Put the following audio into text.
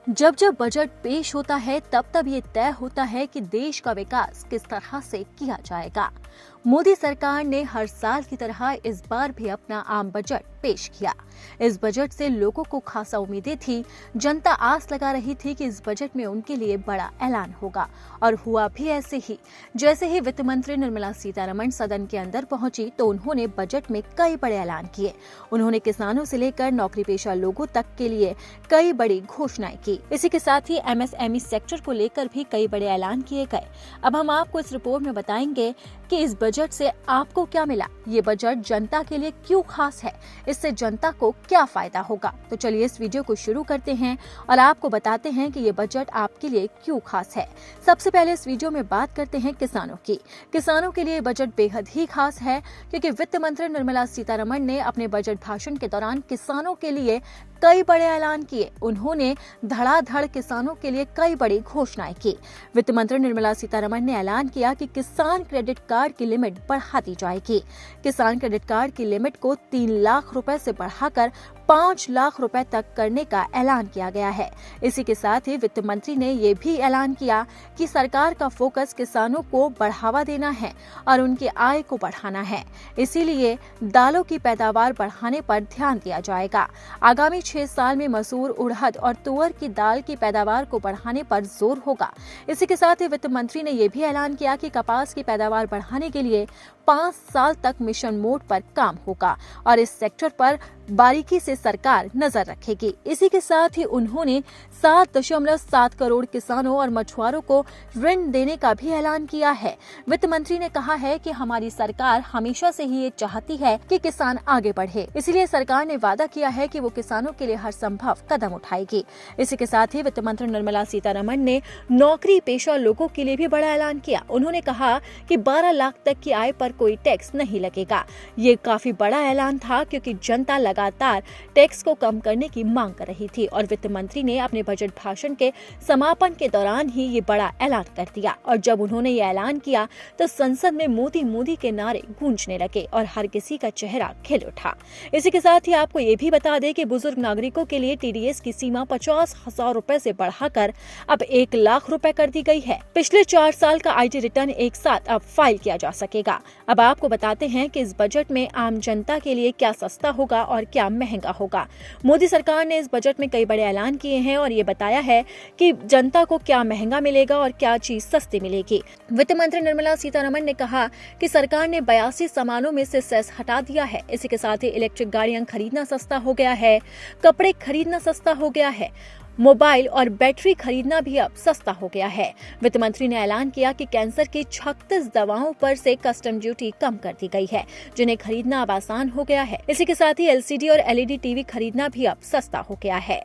जब जब बजट पेश होता है तब ये तय होता है कि देश का विकास किस तरह से किया जाएगा। मोदी सरकार ने हर साल की तरह इस बार भी अपना आम बजट पेश किया। इस बजट से लोगों को खासा उम्मीदें थी। जनता आस लगा रही थी कि इस बजट में उनके लिए बड़ा ऐलान होगा और हुआ भी ऐसे ही। जैसे ही वित्त मंत्री निर्मला सीतारमण सदन के अंदर पहुंची तो उन्होंने बजट में कई बड़े ऐलान किए। उन्होंने किसानों से लेकर नौकरी पेशा लोगों तक के लिए कई बड़ी घोषणाएं की। इसी के साथ ही एमएसएमई सेक्टर को लेकर भी कई बड़े ऐलान किए गए। अब हम आपको इस रिपोर्ट में बताएंगे कि इस बजट से आपको क्या मिला, ये बजट जनता के लिए क्यों खास है, इससे जनता को क्या फायदा होगा। तो चलिए इस वीडियो को शुरू करते हैं और आपको बताते हैं कि ये बजट आपके लिए क्यों खास है। सबसे पहले इस वीडियो में बात करते हैं किसानों की। किसानों के लिए बजट बेहद ही खास है क्योंकि वित्त मंत्री निर्मला सीतारमण ने अपने बजट भाषण के दौरान किसानों के लिए कई बड़े ऐलान किए। उन्होंने धड़ाधड़ किसानों के लिए कई बड़ी घोषणाएं की। वित्त मंत्री निर्मला सीतारमण ने ऐलान किया कि किसान क्रेडिट कार्ड की लिमिट बढ़ा दी जाएगी। किसान क्रेडिट कार्ड की लिमिट को 3 लाख रुपए से बढ़ाकर 5 लाख रुपए तक करने का ऐलान किया गया है। इसी के साथ ही वित्त मंत्री ने ये भी ऐलान किया कि सरकार का फोकस किसानों को बढ़ावा देना है और उनकी आय को बढ़ाना है। इसीलिए दालों की पैदावार बढ़ाने पर ध्यान दिया जाएगा। आगामी 6 साल में मसूर, उड़द और तुअर की दाल की पैदावार को बढ़ाने पर जोर होगा। इसी के साथ ही वित्त मंत्री ने यह भी ऐलान किया कि कपास की पैदावार बढ़ाने के लिए 5 साल तक मिशन मोड पर काम होगा और इस सेक्टर पर बारीकी से सरकार नजर रखेगी। इसी के साथ ही उन्होंने 7.7 करोड़ किसानों और मछुआरों को ऋण देने का भी ऐलान किया है। वित्त मंत्री ने कहा है कि हमारी सरकार हमेशा से ही ये चाहती है कि किसान आगे बढ़े, इसलिए सरकार ने वादा किया है कि वो किसानों के लिए हर संभव कदम उठाएगी। इसी के साथ ही वित्त मंत्री निर्मला सीतारमण ने नौकरी पेशा लोगों के लिए भी बड़ा ऐलान किया। उन्होंने कहा कि 12 लाख तक की आय पर कोई टैक्स नहीं लगेगा। ये काफी बड़ा ऐलान था क्योंकि जनता लगातार टैक्स को कम करने की मांग कर रही थी और वित्त मंत्री ने अपने बजट भाषण के समापन के दौरान ही ये बड़ा ऐलान कर दिया। और जब उन्होंने ये ऐलान किया तो संसद में मोदी मोदी के नारे गूंजने लगे और हर किसी का चेहरा खिल उठा। इसी के साथ ही आपको ये भी बता दें कि बुजुर्ग नागरिकों के लिए टीडीएस की सीमा 50,000 रुपए से बढ़ाकर अब 1 लाख रुपए कर दी गई है। पिछले 4 साल का आईटी रिटर्न एक साथ अब फाइल किया जा सकेगा। अब आपको बताते हैं कि इस बजट में आम जनता के लिए क्या सस्ता होगा और क्या महंगा होगा। मोदी सरकार ने इस बजट में कई बड़े ऐलान किए हैं और ये बताया है कि जनता को क्या महंगा मिलेगा और क्या चीज सस्ती मिलेगी। वित्त मंत्री निर्मला सीतारमण ने कहा कि सरकार ने 82 सामानों में से सेस हटा दिया है। इसी के साथ ही इलेक्ट्रिक गाड़ियां खरीदना सस्ता हो गया है, कपड़े खरीदना सस्ता हो गया है, मोबाइल और बैटरी खरीदना भी अब सस्ता हो गया है। वित्त मंत्री ने ऐलान किया कि कैंसर की 36 दवाओं पर से कस्टम ड्यूटी कम कर दी गई है, जिन्हें खरीदना अब आसान हो गया है। इसी के साथ ही एलसीडी और एलईडी टीवी खरीदना भी अब सस्ता हो गया है।